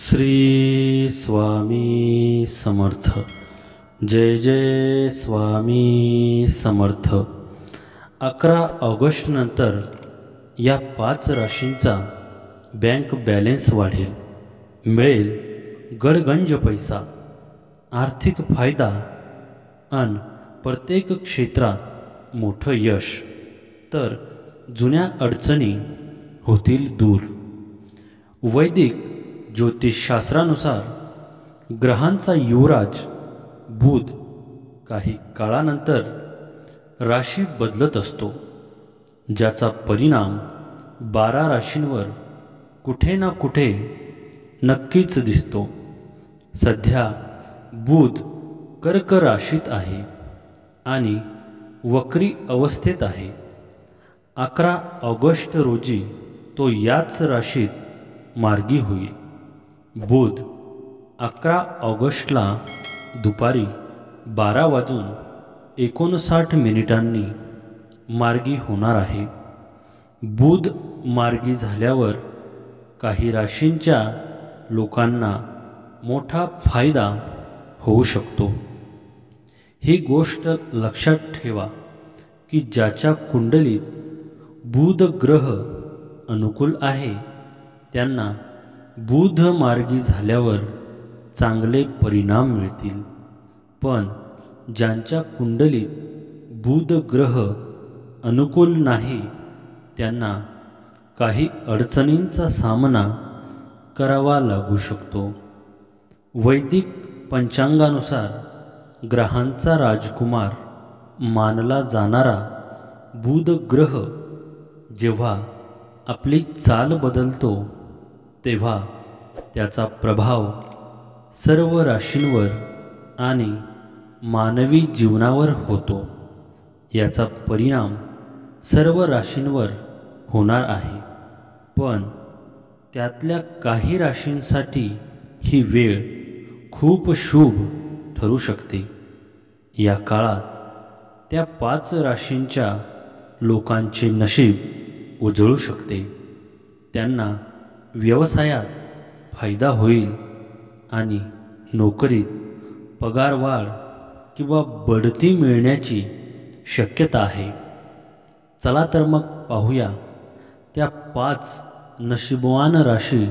श्री स्वामी समर्थ। जय जय Swami Samarth. 11 August नंतर या 5 राशींचा bank balance वाढेल, मिळेल गडगंज पैसा, आर्थिक फायदा आणि प्रत्येक क्षेत्रात मोठं यश, तर जुन्या अडचणी होतील दूर। वैदिक ज्योतिषशास्त्रानुसार ग्रहांचा युवराज बुध काही काळानंतर राशी बदलत असतो, ज्याचा परिणाम 12 राशींवर कुठे ना कुठे नक्कीच दिसतो। सध्या बुध कर्क राशीत आहे आणि वक्री अवस्थेत आहे। 11 ऑगस्ट रोजी तो याच राशीत मार्गी होईल। बुध 11 ऑगस्टला दुपारी 12:59 मार्गी होणार आहे। बुध मार्गी झाल्यावर काही राशींच्या लोकांना मोठा फायदा होऊ शकतो। ही गोष्ट लक्षात ठेवा की ज्याच्या कुंडलीत बुध ग्रह अनुकूल आहे त्यांना बुध मार्गी झाल्यावर चांगले परिणाम मिळतील, पण ज्यांच्या कुंडलीत बुध ग्रह अनुकूल नाही त्यांना काही अडचणींचा सामना करावा लागू शकतो। वैदिक पंचांगानुसार ग्रहांचा राजकुमार मानला जाणारा बुध ग्रह जेव्हा आपली चाल बदलतो तेव्हा त्याचा प्रभाव सर्व राशींवर आणि मानवी जीवनावर होतो। याचा परिणाम सर्व राशींवर होणार आहे, पण त्यातल्या काही राशींसाठी ही वेळ खूप शुभ ठरू शकते। या काळात त्या 5 राशींच्या लोकांचे नशीब उजळू शकते। त्यांना व्यवसायात फायदा होईल आणि नोकरीत पगारवाढ किंवा बढती मिळण्याची शक्यता आहे। चला तर मग पाहूया त्या 5 नशीबवान राशी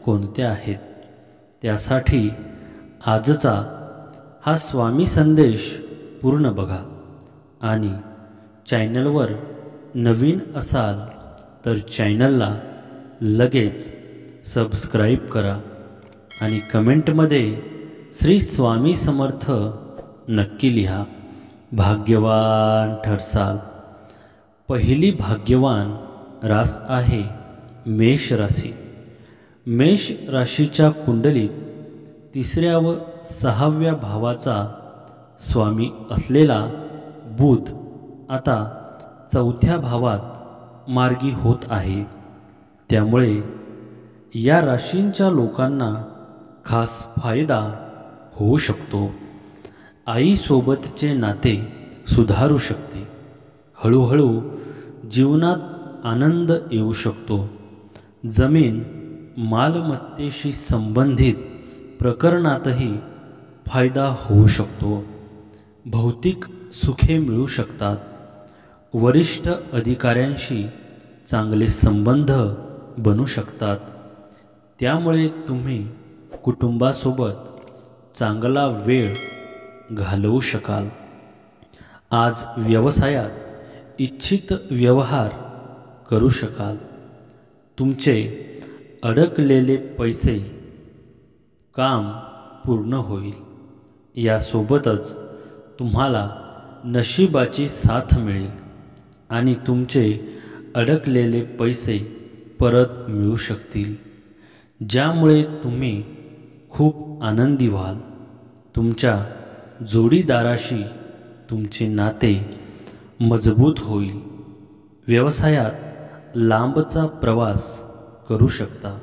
कोणत्या आहेत। त्यासाठी आजचा हा स्वामी संदेश पूर्ण बघा आणि चॅनलवर नवीन असाल तर चॅनलला लगेच सबस्क्राईब करा आणि कमेंटमध्ये श्री स्वामी समर्थ नक्की लिहा। भाग्यवान ठरसाल। पहिली भाग्यवान रास आहे मेष राशी। मेष राशीच्या कुंडलीत 3ऱ्या व 6व्या भावाचा स्वामी असलेला बुध आता 4थ्या भावात मार्गी होत आहे। त्यामुळे या राशींच्या लोकांना खास फायदा होऊ शकतो। आईसोबतचे नाते सुधारू शकते। हळूहळू जीवनात आनंद येऊ शकतो। जमीन मालमत्तेशी संबंधित प्रकरणातही फायदा होऊ शकतो। भौतिक सुखे मिळू शकतात। वरिष्ठ अधिकाऱ्यांशी चांगले संबंध बनू शकतात। त्यामुळे तुम्ही कुटुंबासोबत चांगला वेळ घालवू शकाल। आज व्यवसायात इच्छित व्यवहार करू शकाल। तुमचे अडकलेले पैसे काम पूर्ण होईल। यासोबतच तुम्हाला नशिबाची साथ मिळेल आणि तुमचे अडकलेले पैसे परत मिळू शकतील, ज्यामुळे तुम्ही खूप आनंदी व्हाल। तुमच्या जोडीदाराशी तुमचे नाते मजबूत होईल। व्यवसायात लांबचा प्रवास करू शकता।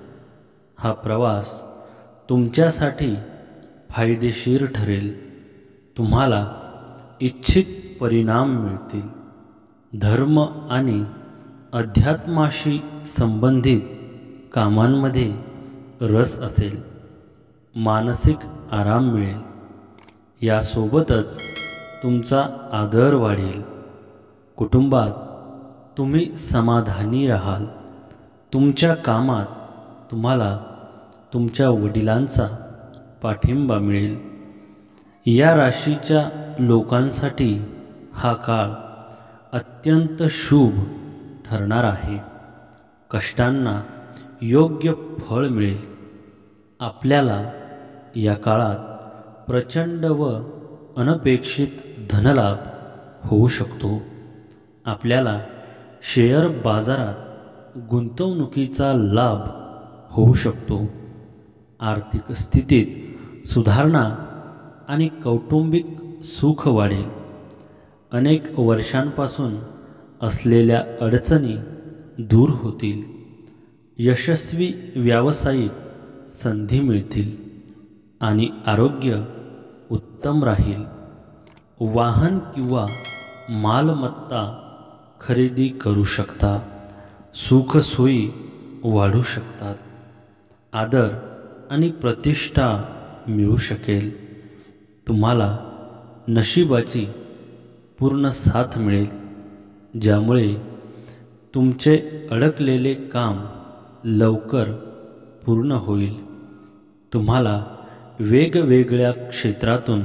हा प्रवास तुमच्यासाठी फायदेशीर ठरेल। तुम्हाला इच्छित परिणाम मिळतील। धर्म आणि अध्यात्माशी संबंधित कामांमध्ये रस असेल मानसिक आराम मिळेल. यासोबतच तुमचा आदर वाढेल. कुटुंबात तुम्ही समाधानी राहाल. तुमच्या कामात तुम्हाला तुमच्या वडिलांचा पाठिंबा मिळेल. या राशीच्या लोकांसाठी हा काळ अत्यंत शुभ ठरणार आहे. कष्टांना योग्य फळ मिळेल. आपल्याला या काळात प्रचंड व अनपेक्षित धनलाभ होऊ शकतो. आपल्याला शेअर बाजारात गुंतवणुकीचा लाभ होऊ शकतो. आर्थिक स्थितीत सुधारणा आणि कौटुंबिक सुख वाढेल. अनेक वर्षांपासून असलेल्या अडचणी दूर होतील. यशस्वी व्यावसायिक संधी मिळतील आणि आरोग्य उत्तम राहील. वाहन किंवा मालमत्ता खरेदी करू शकता. सुखसोयी वाढू शकतात. आदर आणि प्रतिष्ठा मिळू शकेल. तुम्हाला नशिबाची पूर्ण साथ मिळेल, ज्यामुळे तुमचे अडकलेले काम लवकर पूर्ण होईल. तुम्हाला वेगवेगळ्या क्षेत्रातून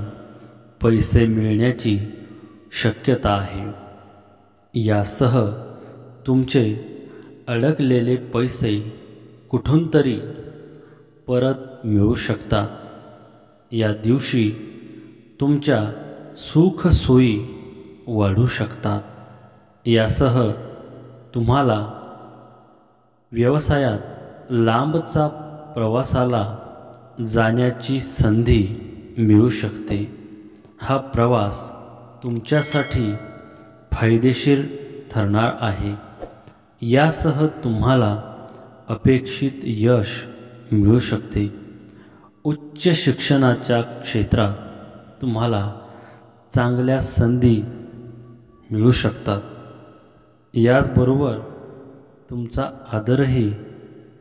पैसे मिळण्याची शक्यता आहे. यासह तुमचे अडकलेले पैसे कुठून तरी परत मिळू शकतात. या दिवशी तुमच्या सुखसोयी वाढू शकतात. यासह तुम्हाला व्यवसायात लांबचा प्रवासाला जाण्याची संधी मिळू शकते. हा प्रवास तुमच्यासाठी फायदेशीर ठरणार आहे. यासह तुम्हाला अपेक्षित यश मिळू शकते. उच्च शिक्षणाच्या क्षेत्रात तुम्हाला चांगल्या संधी मिळू शकतात. याचबरोबर तुमचा आदरही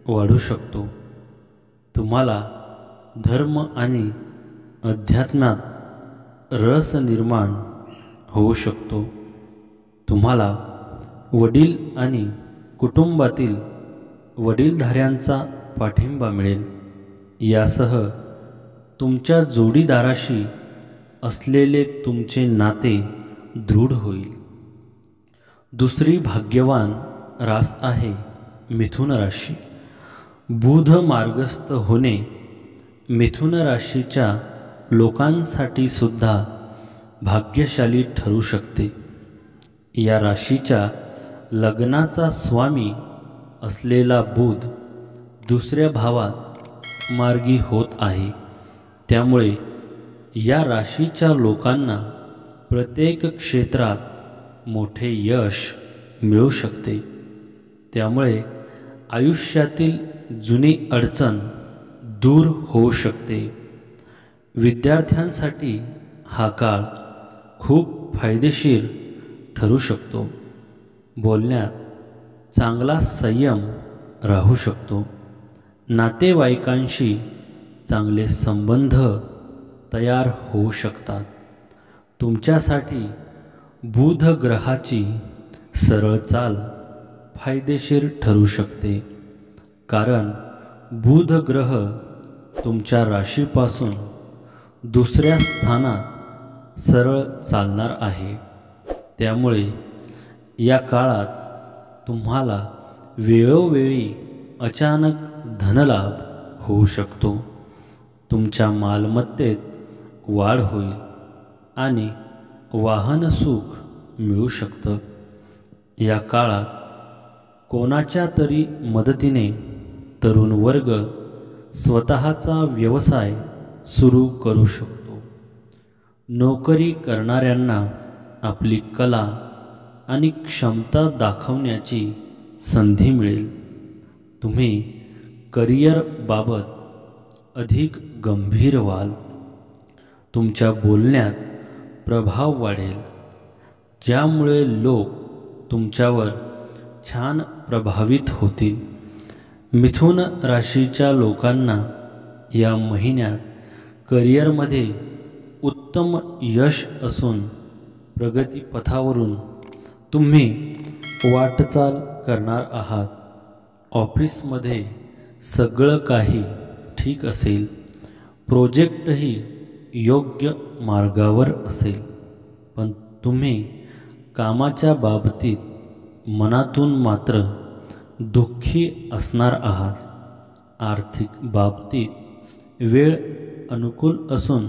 वाढू शकतो. तुम्हाला धर्म आणि अध्यात्मात रस निर्माण होऊ शकतो. तुम्हाला वडील आणि कुटुंबातील वडीलधाऱ्यांचा पाठिंबा मिळेल. यासह तुमच्या जोडीदाराशी असलेले तुमचे नाते दृढ होईल. दुसरी भाग्यवान रास आहे मिथुन राशी. बुध मार्गस्थ होणे मिथुन राशीच्या लोकांसाठी सुद्धा भाग्यशाली ठरू शकते. या राशीच्या लग्नाचा स्वामी असलेला बुध दुसऱ्या भावात मार्गी होत आहे. त्यामुळे या राशीच्या लोकांना प्रत्येक क्षेत्रात मोठे यश मिळू शकते. त्यामुळे आयुष्यातील जुनी अडचण दूर होऊ शकते. विद्यार्थ्यांसाठी हा काळ खूप फायदेशीर ठरू शकतो. बोलण्यात चांगला संयम राहू शकतो. नातेवाईकांशी चांगले संबंध तयार होऊ शकतात. तुमच्यासाठी बुध ग्रहाची सरळ चाल फायदेशीर ठरू शकते, कारण बुध ग्रह तुमच्या राशीपासून दुसऱ्या स्थानात सरळ चालणार आहे. त्यामुळे या काळात तुम्हाला वेळोवेळी अचानक धनलाभ होऊ शकतो. तुमच्या मालमत्तेत वाढ होईल आणि वाहनसुख मिळू शकतं. या काळात कोणाच्या तरी मदतीने तरुण वर्ग स्वतःचा व्यवसाय सुरू करू शकतो. नोकरी करणाऱ्यांना आपली कला आणि क्षमता दाखवण्याची संधी मिळेल. तुम्ही करिअरबाबत अधिक गंभीर व्हाल. तुमच्या बोलण्यात प्रभाव वाढेल, ज्यामुळे लोक तुमच्यावर छान प्रभावित होतील. मिथुन राशीच्या लोकांना या महिन्यात करिअरमध्ये उत्तम यश असून प्रगतीपथावरून तुम्ही वाटचाल करणार आहात. ऑफिसमध्ये सगळं काही ठीक असेल, प्रोजेक्टही योग्य मार्गावर असेल, पण तुम्ही कामाच्या बाबतीत मनातून मात्र दुःखी असणार आहात. आर्थिक बाबतीत वेळ अनुकूल असून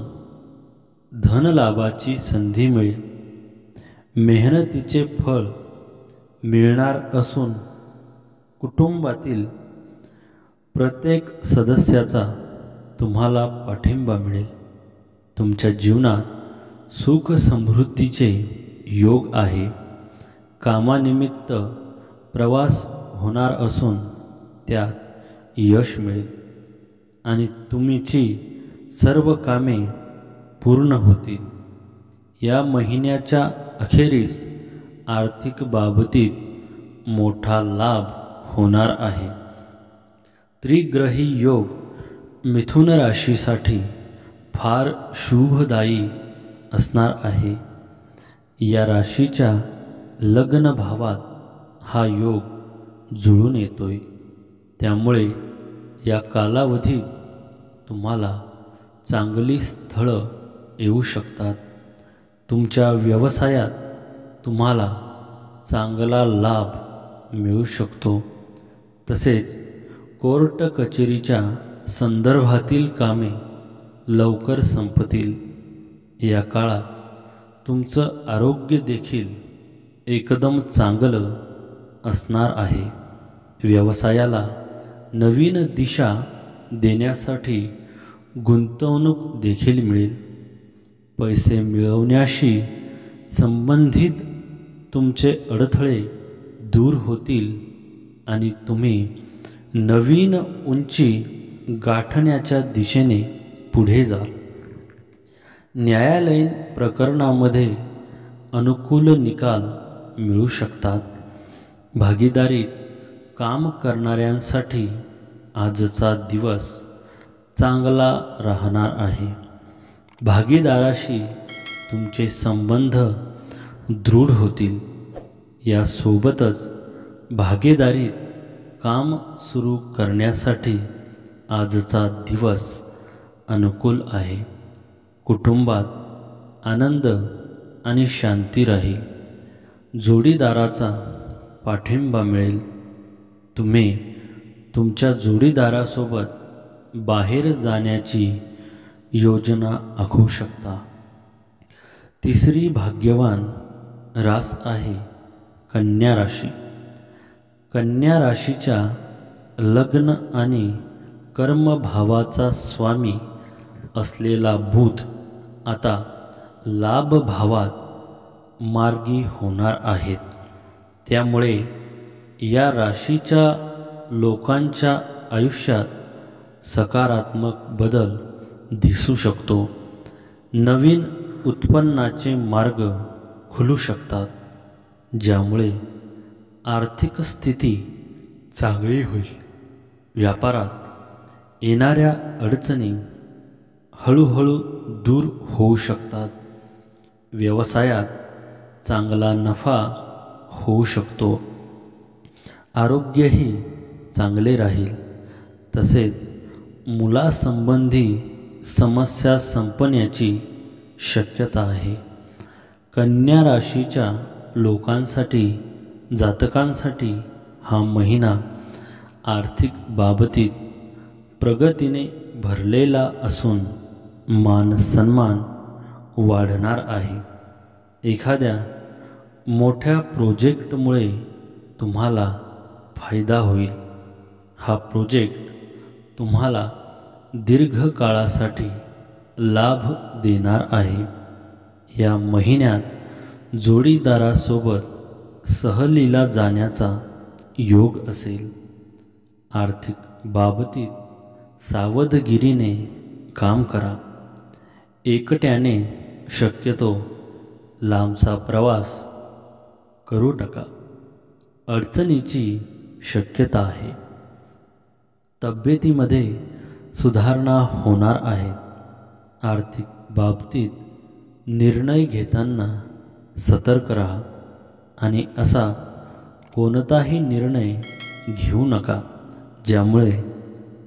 धनलाभाची संधी मिळेल. मेहनतीचे फळ मिळणार असून कुटुंबातील प्रत्येक सदस्याचा तुम्हाला पाठिंबा मिळेल. तुमच्या जीवनात सुख समृद्धीचे योग आहे. कामानिमित्त प्रवास होणार असून त्यात यश मिळेल आणि तुमची सर्व कामे पूर्ण होतील. या महिन्याच्या अखेरीस आर्थिक बाबतीत मोठा लाभ होणार आहे. त्रिग्रही योग मिथुन राशीसाठी फार शुभदायी असणार आहे. या राशीच्या लग्न भावात हा योग जुळून येतोय. त्यामुळे या कालावधीत तुम्हाला चांगली स्थळं येऊ शकतात. तुमच्या व्यवसायात तुम्हाला चांगला लाभ मिळू शकतो. तसेच कोर्ट कचेरीच्या संदर्भातील कामे लवकर संपतील. या काळात तुमचं आरोग्य देखील एकदम चांगलं असणार आहे. व्यवसायाला नवीन दिशा देण्यासाठी गुंतवणूक देखील मिळेल. पैसे मिळवण्याशी संबंधित तुमचे अडथळे दूर होतील आणि तुम्ही नवीन उंची गाठण्याच्या दिशेने पुढे जाल. न्यायालयीन प्रकरणामध्ये अनुकूल निकाल मिळू शकतात. भागीदारीत काम करणाऱ्यांसाठी आजचा दिवस चांगला राहणार आहे. भागीदाराशी तुमचे संबंध दृढ होतील. यासोबतच भागीदारीत काम सुरू करण्यासाठी आजचा दिवस अनुकूल आहे. कुटुंबात आनंद आणि शांती राहील. जोडीदाराचा पाठिंबा मिळेल. तुम्ही तुमच्या जोडीदारासोबत बाहेर जाण्याची योजना आखू शकता. तिसरी भाग्यवान रास आहे कन्या राशी. कन्या राशीच्या लग्न आणि कर्मभावाचा स्वामी असलेला बुध आता लाभ भावात मार्गी होणार आहेत. त्यामुळे या राशीच्या लोकांच्या आयुष्यात सकारात्मक बदल दिसू शकतो. नवीन उत्पन्नाचे मार्ग खुलू शकतात, ज्यामुळे आर्थिक स्थिती चांगली होईल. व्यापारात येणाऱ्या अडचणी हळूहळू दूर होऊ शकतात. व्यवसायात चांगला नफा होऊ शकतो. आरोग्यही चांगले राहील. तसेच मुलासंबंधी समस्या संपण्याची शक्यता आहे. कन्या राशीच्या लोकांसाठी जातकांसाठी हा महिना आर्थिक बाबतीत प्रगतीने भरलेला असून मान सन्मान वाढणार आहे. एखाद्या मोठ्या प्रोजेक्टमुळे तुम्हाला फायदा होईल. हा प्रोजेक्ट तुम्हाला दीर्घकाळासाठी लाभ देणार आहे. या महिन्यात जोडीदारासोबत सहलीला जाण्याचा योग असेल. आर्थिक बाबतीत सावधगिरीने काम करा. एकट्याने शक्यतो लांबचा प्रवास करू नका. अडचणीची शक्यता आहे. तब्येतीमध्ये सुधारणा होणार आहे. आर्थिक बाबतीत निर्णय घेताना सतर्क राहा आणि असा कोणताही निर्णय घेऊ नका ज्यामुळे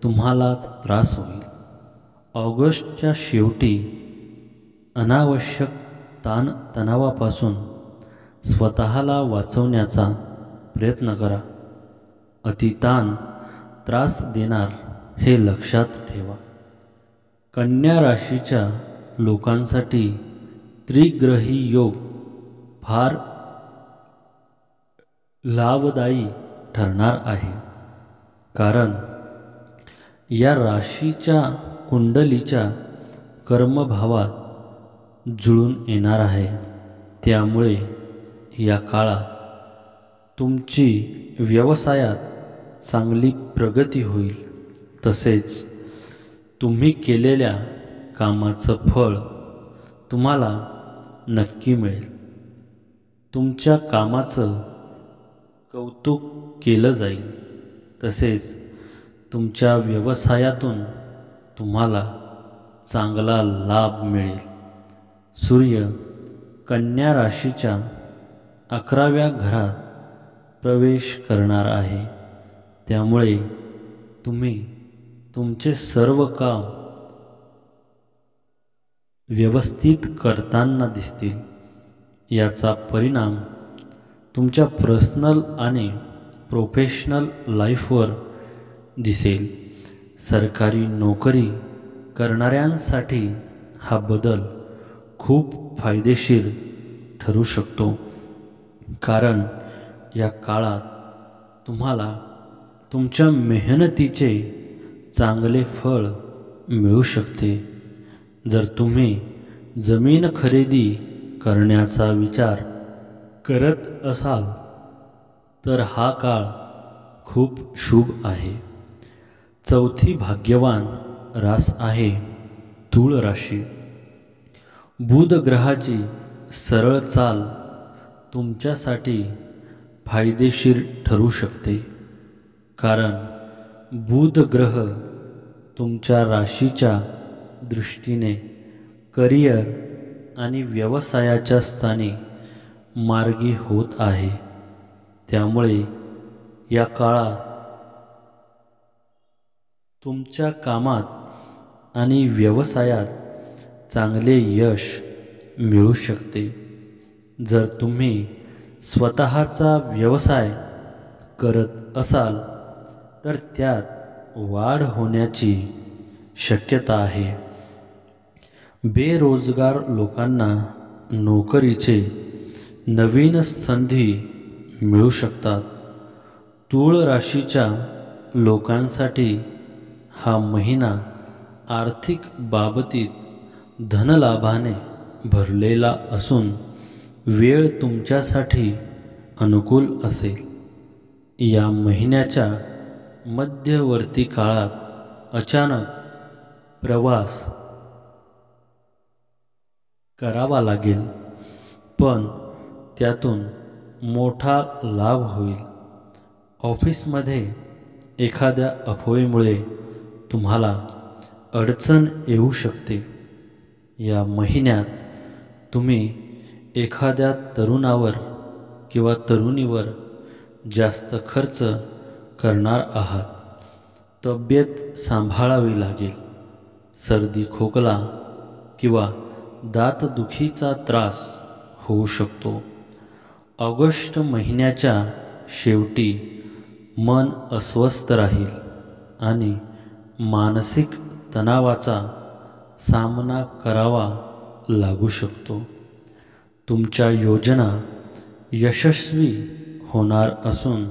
तुम्हाला त्रास होईल. ऑगस्टच्या शेवटी अनावश्यक ताणतणावापासून स्वतःला वाचवण्याचा प्रयत्न करा. अतिताण त्रास देणार हे लक्षात ठेवा. कन्या राशीच्या लोकांसाठी त्रिग्रही योग फार लाभदायी ठरणार आहे, कारण या राशीच्या कुंडलीच्या कर्मभावात जुळून येणार आहे. त्यामुळे या काळात तुमची व्यवसायात चांगली प्रगती होईल. तसेच तुम्ही केलेल्या कामाचं फळ तुम्हाला नक्की मिळेल. तुमच्या कामाचं कौतुक केलं जाईल. तसेच तुमच्या व्यवसायातून तुम्हाला चांगला लाभ मिळेल. सूर्य कन्या राशीच्या 11व्या घरात प्रवेश करणार आहे. त्यामुळे तुम्ही तुमचे सर्व काम व्यवस्थित करताना दिसतील. याचा परिणाम तुमच्या पर्सनल आणि प्रोफेशनल लाईफवर दिसेल. सरकारी नोकरी करणाऱ्यांसाठी हा बदल खूप फायदेशीर ठरू शकतो, कारण या काळात तुम्हाला तुमच्या मेहनतीचे चांगले फळ मिळू शकते. जर तुम्ही जमीन खरेदी करण्याचा विचार करत असाल तर हा काळ खूप शुभ आहे. चौथी भाग्यवान रास आहे तूळ राशी. बुध ग्रहाची सरळ चाल तुमच्यासाठी फायदेशीर ठरू शकते, कारण बुध ग्रह तुमच्या राशीच्या दृष्टीने करिअर आणि व्यवसायाच्या स्थानी मार्गी होत आहे. त्यामुळे या काळात तुमच्या कामात आणि व्यवसायात चांगले यश मिळू शकते. जर तुम्ही स्वतःचा व्यवसाय करत असाल तर त्यात वाढ होण्याची शक्यता आहे. बेरोजगार लोकांना नोकरीचे नवीन संधी मिळू शकतात. तूळ राशीच्या लोकांसाठी हा महिना आर्थिक बाबतीत धनलाभाने भरलेला असून वेळ तुमच्यासाठी अनुकूल असेल. या महिन्याच्या मध्यवर्ती काळात अचानक प्रवास करावा लागेल, पण त्यातून मोठा लाभ होईल. ऑफिसमध्ये एखाद्या अफवेमुळे तुम्हाला अडचण येऊ शकते. या महिन्यात तुम्ही एखाद्या तरुणावर किंवा तरुणीवर जास्त खर्च करणार आहात. तब्येत सांभाळावी लागेल. सर्दी खोकला किंवा दातदुखीचा त्रास होऊ शकतो. ऑगस्ट महिन्याच्या शेवटी मन अस्वस्थ राहील आणि मानसिक तणावाचा सामना करावा लागू शकतो. तुमच्या योजना यशस्वी होणार असून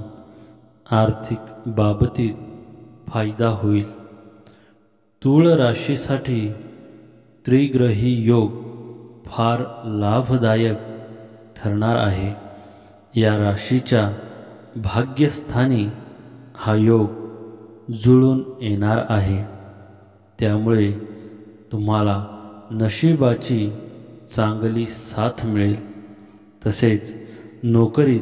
आर्थिक बाबतीत फायदा होईल. तूळ राशीसाठी त्रिग्रही योग फार लाभदायक ठरणार आहे. या राशीच्या भाग्यस्थानी हा योग जुळून येणार आहे. त्यामुळे तुम्हाला नशिबाची चांगली साथ मिळेल. तसेच नोकरीत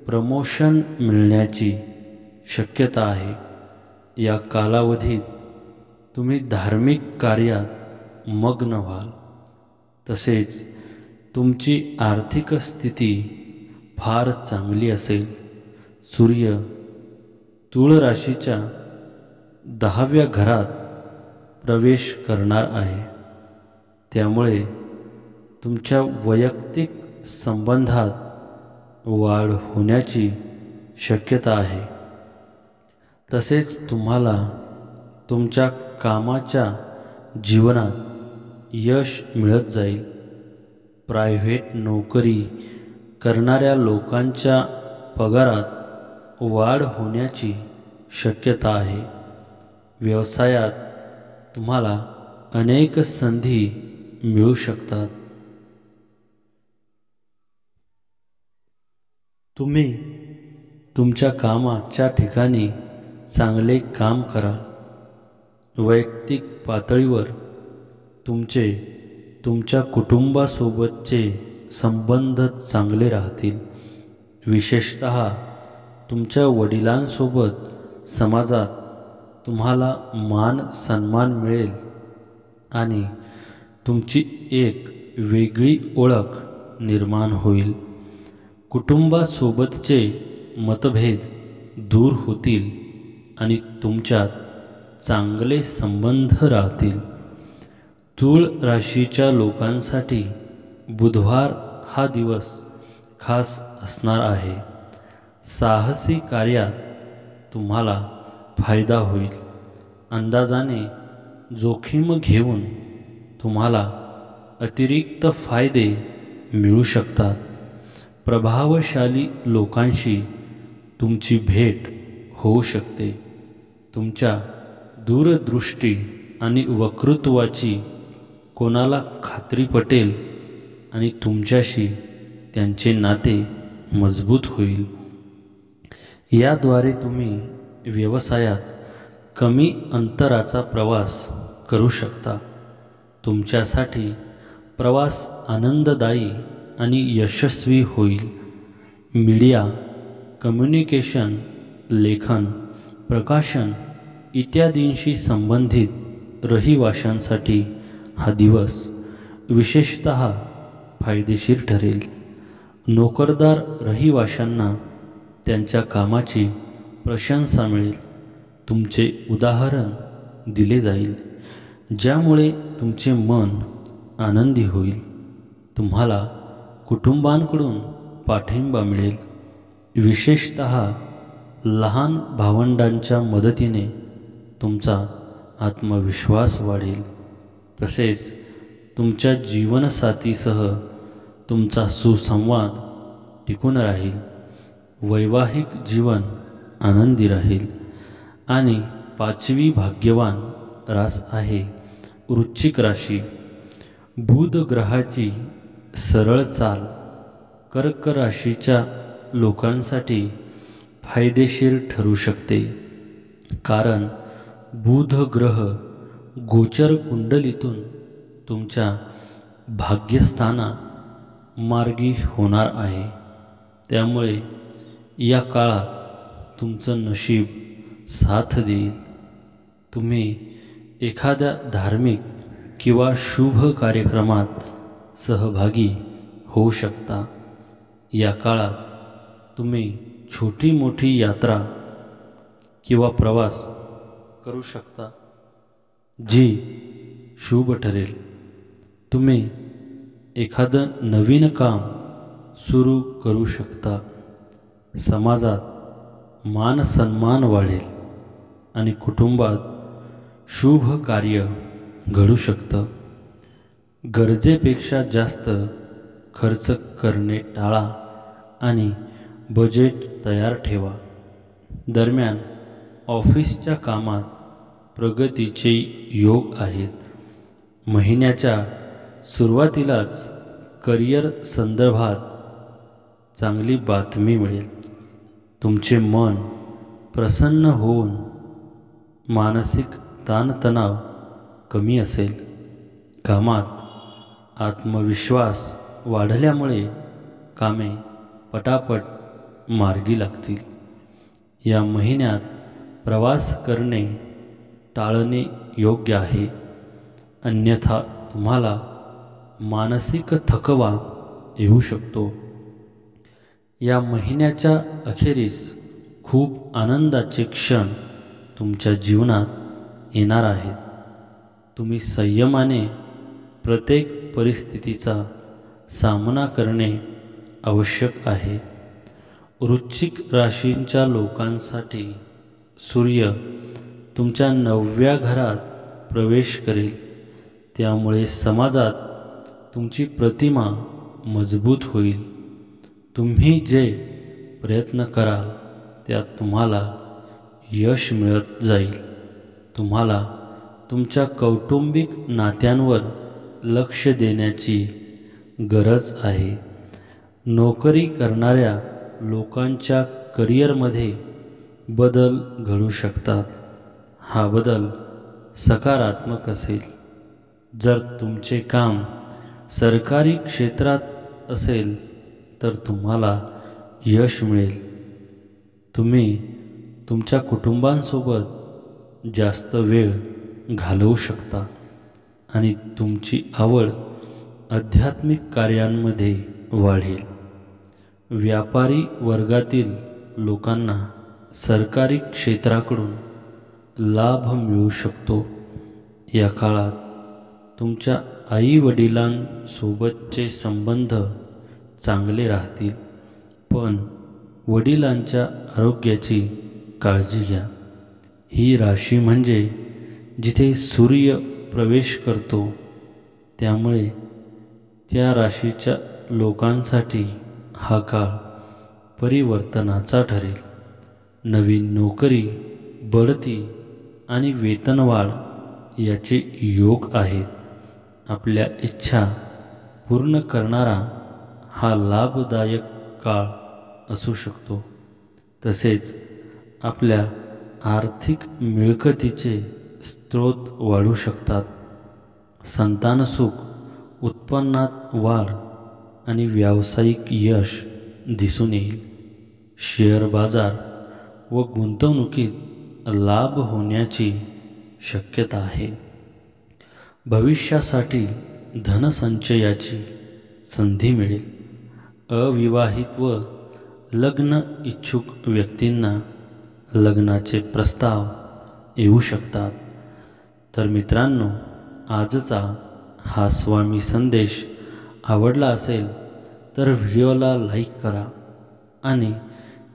प्रमोशन मिळण्याची शक्यता आहे. या कालावधीत तुम्ही धार्मिक कार्यात मग्न व्हाल. तसेच तुमची आर्थिक स्थिती फार चांगली असेल. सूर्य तुळ राशीच्या 10व्या घरात प्रवेश करणार आहे. त्यामुळे तुमच्या वैयक्तिक संबंधात वाढ होण्याची शक्यता आहे. तसेच तुम्हाला तुमच्या कामाच्या जीवनात यश मिळत जाईल. प्रायव्हेट नोकरी करणाऱ्या लोकांच्या पगारात वाढ होण्याची शक्यता आहे. व्यवसायात तुम्हाला अनेक संधी मिळू शकतात. तुम्ही तुमच्या कामाच्या ठिकाणी चांगले काम कराल. वैयक्तिक पातळीवर तुमच्या कुटुंबासोबतचे संबंध चांगले राहतील. विशेषतः तुमच्या वडिलांसोबत समाजात तुम्हाला मान सन्मान मिळेल आणि तुमची एक वेगळी ओळख निर्माण होईल. कुटुंबासोबतचे मतभेद दूर होतील आणि तुमच्यात चांगले संबंध राहतील. तूळ राशीच्या लोकांसाठी बुधवार हा दिवस खास असणार आहे. साहसी कार्यात तुम्हाला फायदा होईल. अंदाजाने जोखीम घेऊन तुम्हाला अतिरिक्त फायदे मिळू शकतात. प्रभावशाली लोकांशी तुमची भेट होऊ शकते. तुमच्या दूरदृष्टी आणि वक्तृत्वाची कोणाला खात्री पटेल आणि तुमच्याशी त्यांचे नाते मजबूत होईल. याद्वारे तुम्ही व्यवसायात कमी अंतराचा प्रवास करू शकता. तुमच्यासाठी प्रवास आनंददायी आणि यशस्वी होईल. मीडिया, कम्युनिकेशन, लेखन, प्रकाशन इत्यादींशी संबंधित रहिवाशांसाठी हा दिवस विशेषतः फायदेशीर ठरेल. नोकरदार रहिवाशांना त्यांच्या कामाची प्रशंसा मिळेल. तुमचे उदाहरण दिले जाईल, ज्यामुळे तुमचे मन आनंदी होईल. तुम्हाला कुटुंबांकडून पाठिंबा मिळेल. विशेषतः लहान भावंडांच्या मदतीने तुमचा आत्मविश्वास वाढेल. तसेच तुमच्या जीवनसाथीसह तुमचा सुसंवाद टिकून राहील. वैवाहिक जीवन आनंदी राहील. आणि 5वी भाग्यवान रास आहे वृश्चिक राशी. बुध ग्रहाची सरळ चाल कर्क राशीच्या लोकांसाठी फायदेशीर ठरू शकते. कारण बुध ग्रह गोचर कुंडलीतून तुमच्या भाग्यस्थानात मार्गी होणार आहे. त्यामुळे या काळात तुमचं नशीब साथ देईल. तुम्ही एखाद्या धार्मिक किंवा शुभ कार्यक्रमात सहभागी होऊ शकता. या काळात तुम्ही छोटी मोठी यात्रा किंवा प्रवास करू शकता, जी शुभ ठरेल. तुम्ही एखादं नवीन काम सुरू करू शकता. समाजात मान सन्मान वाढेल आणि कुटुंबात शुभ कार्य घडू शकतं. गरजेपेक्षा जास्त खर्च करणे टाळा आणि बजेट तयार ठेवा. दरम्यान ऑफिसच्या कामात प्रगतीचे योग आहेत. महिन्याच्या सुरुवातीलाच करिअर संदर्भात चांगली बातमी मिळेल. तुमचे मन प्रसन्न होऊन मानसिक ताणतणाव कमी असेल. कामात आत्मविश्वास वाढल्यामुळे कामे पटापट मार्गी लागतील. या महिन्यात प्रवास करणे टाळणे योग्य आहे. अन्यथा तुम्हाला मानसिक थकवा येऊ शकतो. या महिन्याच्या अखेरीस खूप आनंदाचे क्षण तुमच्या जीवनात येणार आहेत. तुम्ही संयमाने प्रत्येक परिस्थितीचा सामना करणे आवश्यक आहे. वृश्चिक राशींच्या लोकांसाठी सूर्य तुमच्या 9व्या घरात प्रवेश करेल. त्यामुळे समाजात तुमची प्रतिमा मजबूत होईल. तुम्ही जे प्रयत्न कराल त्यात तुम्हाला यश मिळत जाईल. तुम्हाला तुमच्या कौटुंबिक नात्यांवर लक्ष देण्याची गरज आहे. नोकरी करणाऱ्या लोकांच्या करिअरमध्ये बदल घडू शकतात. हा बदल सकारात्मक असेल. जर तुमचे काम सरकारी क्षेत्रात असेल तर तुम्हाला यश मिळेल. तुम्ही तुमच्या कुटुंबांसोबत जास्त वेळ घालवू शकता आणि तुमची आवड आध्यात्मिक कार्यांमध्ये वाढेल. व्यापारी वर्गातील लोकांना सरकारी क्षेत्राकडून लाभ मिळू शकतो. या काळात तुमच्या आई-वडिलांसोबतचे संबंध चांगले राहतील, पण वडिलांच्या आरोग्याची काळजी घ्या. ही राशी म्हणजे जिथे सूर्य प्रवेश करतो, त्यामुळे त्या राशीच्या लोकांसाठी हा काळ परिवर्तनाचा ठरेल. नवीन नोकरी, बढती आणि वेतनवाढ याचे योग आहेत. आपल्या इच्छा पूर्ण करणारा हा लाभदायक काळ असू शकतो. तसेच आपल्या आर्थिक मिळकतीचे स्रोत वाढू शकतात. संतानसुख, उत्पन्नात वाढ आणि व्यावसायिक यश दिसून येईल. शेअर बाजार व गुंतवणुकीत लाभ होण्याची शक्यता आहे. भविष्यासाठी धनसंचयाची संधी मिळेल. अविवाहित व लग्न इच्छुक व्यक्तींना लग्नाचे प्रस्ताव येऊ शकतात. तर मित्रांनो, आजचा हा स्वामी संदेश आवडला असेल तर व्हिडिओला लाईक करा आणि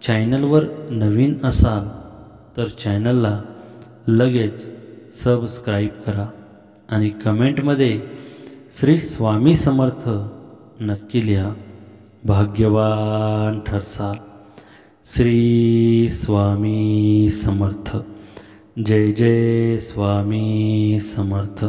चॅनलवर नवीन असाल तर चॅनलला लगेच सबस्क्राईब करा आणि कमेंटमध्ये श्री स्वामी समर्थ नक्की लिहा. भाग्यवान ठरसाल. श्री स्वामी समर्थ. जय जय स्वामी समर्थ.